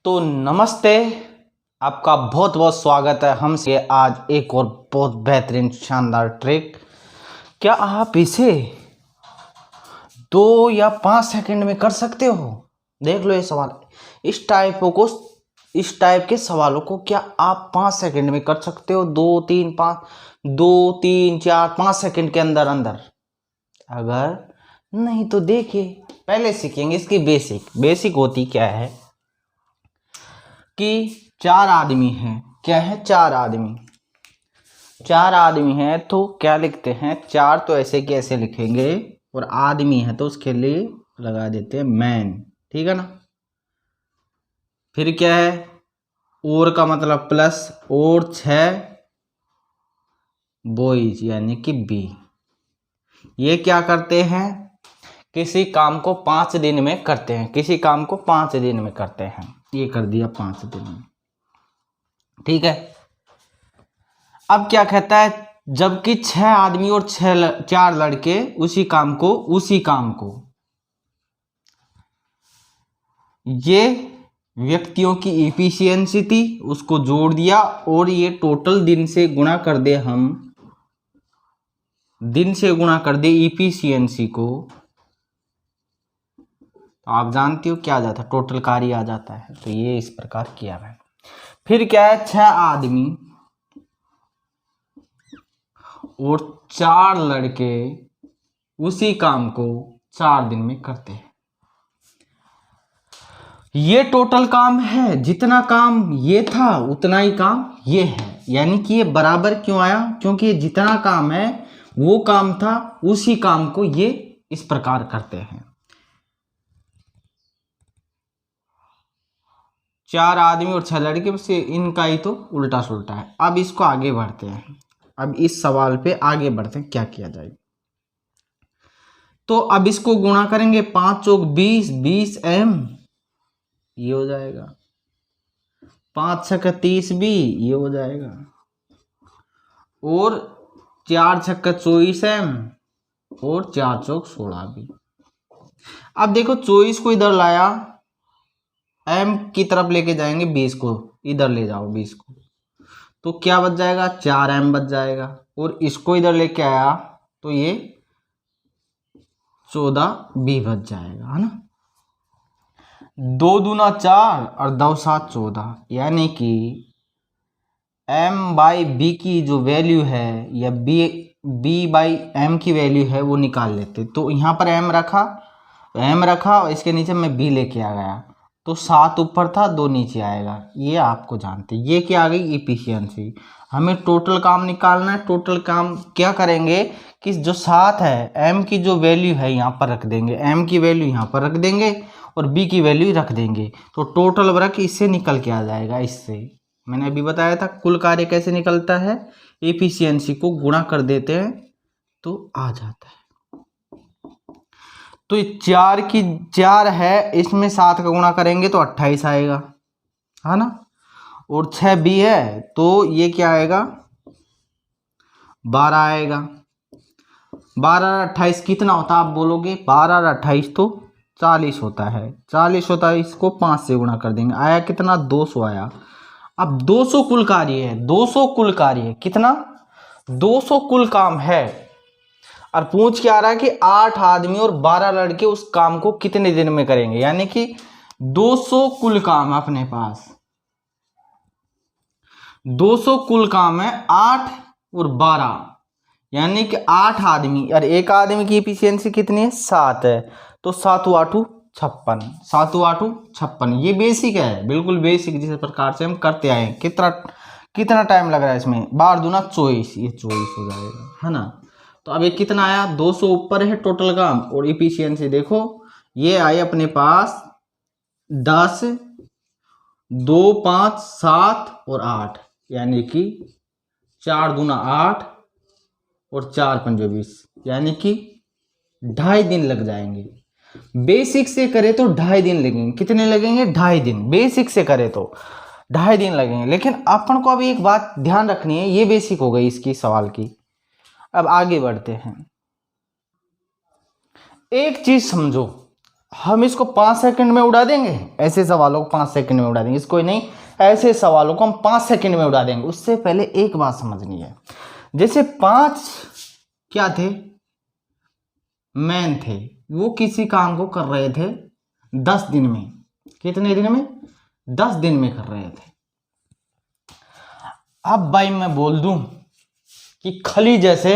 तो नमस्ते, आपका बहुत बहुत स्वागत है हमसे आज एक और बहुत बेहतरीन शानदार ट्रिक। क्या आप इसे 2 या 5 सेकंड में कर सकते हो? देख लो ये सवाल। इस टाइप के सवालों को क्या आप 5 सेकंड में कर सकते हो? 2 3 4 5 सेकंड के अंदर अंदर? अगर नहीं तो देखिए, पहले सीखेंगे इसकी बेसिक होती क्या है कि 4 आदमी हैं। क्या है? 4 आदमी हैं तो क्या लिखते हैं? 4 तो ऐसे कि ऐसे लिखेंगे और आदमी है तो उसके लिए लगा देते हैं मैन। ठीक है ना। फिर क्या है? और का मतलब प्लस, और 6 बॉयज यानी कि बी। ये क्या करते हैं? किसी काम को 5 दिन में करते हैं। ये कर दिया 5 दिन में। ठीक है। अब क्या कहता है? जबकि 6 आदमी और 4 लड़के उसी काम को ये व्यक्तियों की इफिशियंसी थी, उसको जोड़ दिया और ये टोटल दिन से गुणा कर दे इफिशियंसी को। तो आप जानते हो क्या आ जाता है? टोटल कार्य आ जाता है। तो ये इस प्रकार किया है। फिर क्या है? 6 आदमी और 4 लड़के उसी काम को 4 दिन में करते हैं। ये टोटल काम है। जितना काम ये था उतना ही काम ये है। यानी कि ये बराबर क्यों आया? क्योंकि ये जितना काम है वो काम था, उसी काम को ये इस प्रकार करते हैं। 4 आदमी और 6 लड़के, बस इनका ही तो उल्टा सुल्टा है। अब इसको आगे बढ़ते हैं। अब इस सवाल पे आगे बढ़ते हैं, क्या किया जाए। तो अब इसको गुणा करेंगे। 5 चौक 20, 20 m ये हो जाएगा। 5 छक्का 30 भी ये हो जाएगा। और 4 छक्का 24 m और 4 चौक 16 भी। अब देखो 24 को इधर लाया, m की तरफ लेके जाएंगे, 20 को इधर ले जाओ 20 को, तो क्या बच जाएगा? 4 m बच जाएगा। और इसको इधर लेके आया तो ये 14 b बच जाएगा, है ना। 2 दूना 4 और 2 7 14, यानी कि m बाई b की जो वैल्यू है या b बाई m की वैल्यू है वो निकाल लेते। तो यहाँ पर m रखा और इसके नीचे मैं b लेके आ गया, तो 7 ऊपर था 2 नीचे आएगा। ये आपको जानते। ये क्या आ गई? इफिशियंसी। हमें टोटल काम निकालना है। टोटल काम क्या करेंगे कि जो 7 है m की जो वैल्यू है यहाँ पर रख देंगे, m की वैल्यू यहाँ पर रख देंगे और b की वैल्यू रख देंगे, तो टोटल वर्क इससे निकल के आ जाएगा। इससे मैंने अभी बताया था कुल कार्य कैसे निकलता है। एफिशिएंसी को गुणा कर देते हैं तो आ जाता है। तो 4 है, इसमें 7 का गुणा करेंगे तो 28 आएगा, है ना। और 6 भी है तो ये क्या आएगा? 12 आएगा। 12 और 28 कितना होता है आप बोलोगे? 12 और 28 तो 40 होता है। 40 होता है, इसको 5 से गुणा कर देंगे। आया कितना? 200 आया। अब 200 कुल कार्य है। 200 कुल कार्य है। कितना? 200 कुल काम है। और पूछ क्या आ रहा है कि 8 आदमी और 12 लड़के उस काम को कितने दिन में करेंगे। यानी कि 200 कुल काम अपने पास, 200 कुल काम है 8 और 12, यानी कि 8 आदमी और एक आदमी की एफिशिएंसी कितनी है? 7 है। तो 7 8 56, 7 8 56। ये बेसिक है, बिल्कुल बेसिक, जिस प्रकार से हम करते आए। कितना टाइम लग रहा है इसमें? 12 दूना 24, ये 24 हो जाएगा, है ना। तो अब ये कितना आया? 200 ऊपर है टोटल काम और एफिशिएंसी देखो ये आई अपने पास 10, 2 5 7 और 8, यानी कि 4 दूना 8 और 4 पंजे 20, यानी कि 2.5 दिन लग जाएंगे। बेसिक से करे तो 2.5 दिन लगेंगे। कितने लगेंगे? 2.5 दिन। बेसिक से करे तो 2.5 दिन लगेंगे। लेकिन अपन को अभी एक बात ध्यान रखनी है, ये बेसिक हो गई इसकी सवाल की। अब आगे बढ़ते हैं। एक चीज समझो, हम इसको 5 सेकंड में उड़ा देंगे, ऐसे सवालों को 5 सेकंड में उड़ा देंगे, इसको नहीं, ऐसे सवालों को हम 5 सेकंड में उड़ा देंगे। उससे पहले एक बात समझनी है, जैसे 5 क्या थे, मैन थे, वो किसी काम को कर रहे थे 10 दिन में। कितने दिन में? 10 दिन में कर रहे थे। अब भाई मैं बोल दूं कि खली जैसे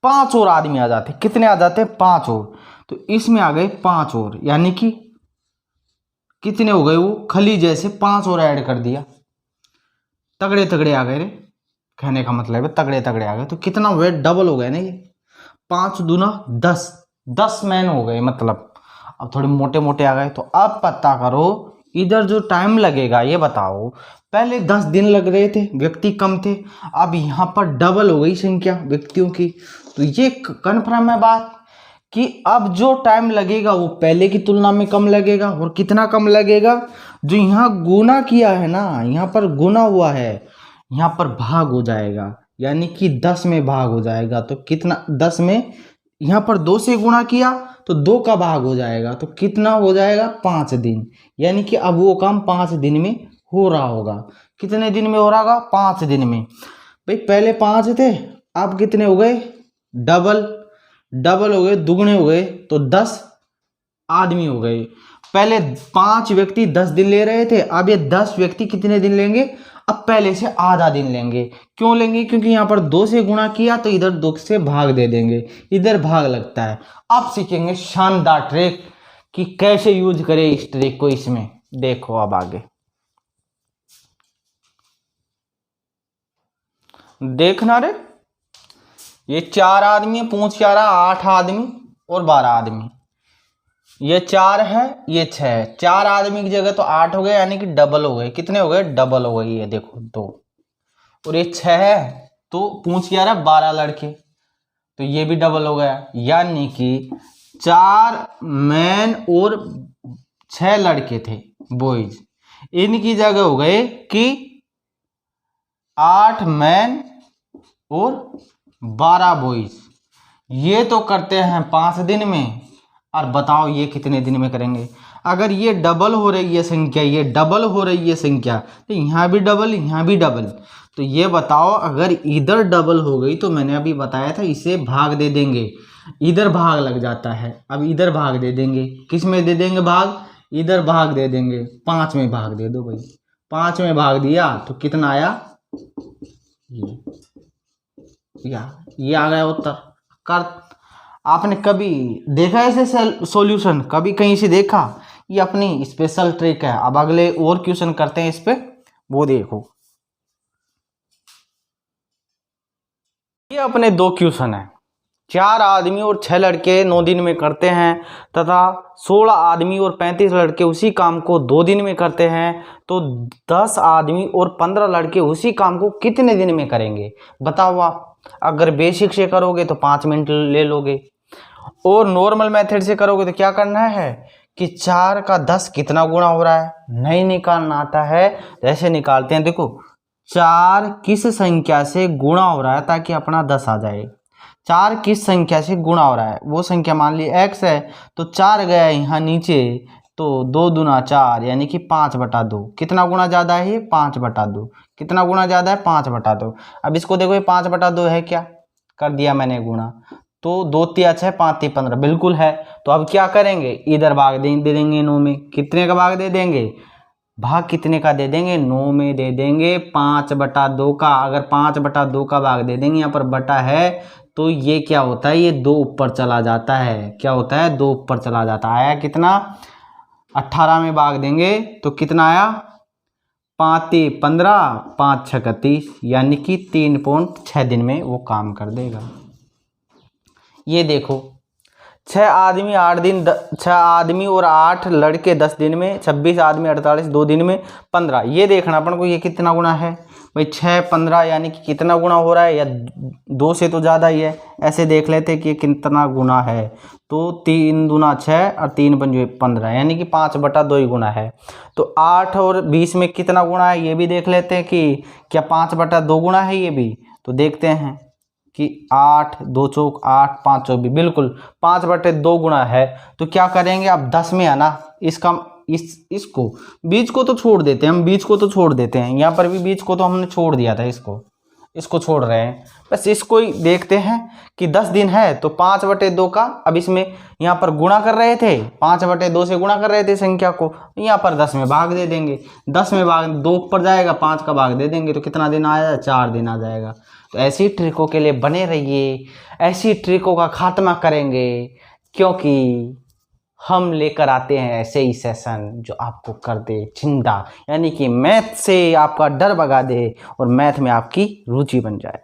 5 और आदमी आ जाते, कितने आ जाते? 5 और, तो इसमें आ गए 5 और, यानी कि कितने हो गए? वो खली जैसे 5 और ऐड कर दिया, तगड़े तगड़े आ गए रे, कहने का मतलब है तगड़े तगड़े आ गए, तो कितना वेट डबल हो गया ना ये, 5 दूना 10 मैन हो गए मतलब। अब थोड़े मोटे मोटे आ गए, तो अब पता करो इधर जो टाइम लगेगा ये बताओ। पहले 10 दिन लग रहे थे, व्यक्ति कम थे, अब यहाँ पर डबल हो गई संख्या व्यक्तियों की, तो ये कन्फर्म है बात कि अब जो टाइम लगेगा वो पहले की तुलना में कम लगेगा। और कितना कम लगेगा? जो यहाँ गुना किया है ना, यहाँ पर गुना हुआ है, यहाँ पर भाग हो जाएगा, यानी कि 10 में भाग हो जाएगा। तो कितना? 10 में, यहाँ पर 2 से गुणा किया तो 2 का भाग हो जाएगा, तो कितना हो जाएगा? 5 दिन, यानी कि अब वो काम 5 दिन में हो रहा होगा। कितने दिन में हो रहा होगा? 5 दिन में। भाई पहले 5 थे, अब कितने हो गए? डबल हो गए, दुगने हो गए, तो 10 आदमी हो गए। पहले 5 व्यक्ति 10 दिन ले रहे थे, अब ये 10 व्यक्ति कितने दिन लेंगे? अब पहले से आधा दिन लेंगे। क्यों लेंगे? क्योंकि यहाँ पर 2 से गुणा किया तो इधर 2 से भाग दे देंगे, इधर भाग लगता है। अब सीखेंगे शानदार ट्रिक कि कैसे यूज करें इस ट्रिक को इसमें। देखो अब आगे देखना रे, ये 4 आदमी, पूछ क्या रहा? 8 आदमी और 12 आदमी। ये 4 है, ये 6 है, 4 आदमी की जगह तो 8 हो गए, यानी कि डबल हो गए। कितने हो गए? डबल हो गई। ये देखो 2, और ये 6 है, तो पूछ क्या रहा? 12 लड़के, तो ये भी डबल हो गया, यानी कि 4 मैन और 6 लड़के थे बॉयज, इनकी जगह हो गए कि 8 मैन और 12 बॉयज। ये तो करते हैं 5 दिन में, और बताओ ये कितने दिन में करेंगे? अगर ये डबल हो रही है संख्या, ये डबल हो रही है संख्या, तो यहाँ भी डबल, यहाँ भी डबल, तो ये बताओ अगर इधर डबल हो गई तो मैंने अभी बताया था इसे भाग दे देंगे, इधर भाग लग जाता है। अब इधर भाग दे देंगे, किस में दे देंगे भाग? इधर भाग दे देंगे, 5 में भाग दे दो भाई। 5 में भाग दिया तो कितना आया? ये आ गया उत्तर। कर आपने कभी देखा ऐसे सॉल्यूशन? कभी कहीं से देखा? ये अपनी स्पेशल ट्रिक है। अब अगले और क्वेश्चन करते हैं इस पे, वो देखो। ये अपने 2 क्वेश्चन है। 4 आदमी और 6 लड़के 9 दिन में करते हैं, तथा 16 आदमी और 35 लड़के उसी काम को 2 दिन में करते हैं, तो 10 आदमी और 15 लड़के उसी काम को कितने दिन में करेंगे? बताओ आप। अगर बेसिक से करोगे तो 5 मिनट ले लोगे, और नॉर्मल मेथड से करोगे तो क्या करना है कि 4 का 10 कितना गुणा हो रहा है नहीं निकालना आता है। जैसे निकालते हैं, देखो 4 किस संख्या से गुणा हो रहा है ताकि अपना 10 आ जाए। 4 किस संख्या से गुणा हो रहा है, वो संख्या मान ली x है, तो 4 गया यहाँ नीचे, तो 2 दूना 4, यानी कि 5/2। कितना गुणा ज़्यादा है ये? 5/2। कितना गुणा ज़्यादा है? 5/2। अब इसको देखो, ये 5/2 है क्या? कर दिया मैंने गुणा, तो 2 तिया 6, 5 तिया 15, बिल्कुल है। तो अब क्या करेंगे? इधर भाग दे देंगे 9 में। कितने का भाग दे देंगे? भाग कितने का दे देंगे? 9 में दे देंगे 5/2 का। अगर 5/2 का भाग दे देंगे, यहाँ पर बटा है, तो ये क्या होता है? ये 2 ऊपर चला जाता है। क्या होता है? 2 ऊपर चला जाता है। आया कितना? 18 में भाग देंगे तो कितना आया? 5 तिया 15, 5 6 30, यानी कि 3.6 दिन में वो काम कर देगा। ये देखो 6 आदमी 8 दिन, 6 आदमी और 8 लड़के 10 दिन में, 26 आदमी 48 2 दिन में, 15। ये देखना अपन को ये कितना गुना है भाई? 6 15, यानी कि कितना गुना हो रहा है, या 2 से तो ज़्यादा ही है। ऐसे देख लेते कि कितना गुना है, तो 3 दूना 6 और 3 पंजे 15, यानी कि 5/2 ही गुना है। तो 8 और 20 में कितना गुना है ये भी देख लेते हैं कि क्या 5/2 गुना है ये भी, तो देखते हैं। कि 8 2 चौक 8 5 चौक भी बिल्कुल 5/2 गुणा है। तो क्या करेंगे, अब 10 में है ना, इसका इसको बीच को तो छोड़ देते हैं हम, बीच को तो छोड़ देते हैं, यहाँ पर भी बीच को तो हमने छोड़ दिया था, इसको छोड़ रहे हैं। बस इसको ही देखते हैं कि 10 दिन है तो 5/2 का, अब इसमें यहाँ पर गुणा कर रहे थे, 5/2 से गुणा कर रहे थे संख्या को, यहाँ पर 10 में भाग दे देंगे, 10 में भाग 2 पर जाएगा, 5 का भाग दे देंगे तो कितना दिन आया, 4 दिन आ जाएगा। तो ऐसी ट्रिकों के लिए बने रहिए, ऐसी ट्रिकों का खात्मा करेंगे, क्योंकि हम लेकर आते हैं ऐसे ही सेशन जो आपको कर दे जिंदा, यानी कि मैथ से आपका डर भगा दे और मैथ में आपकी रुचि बन जाए।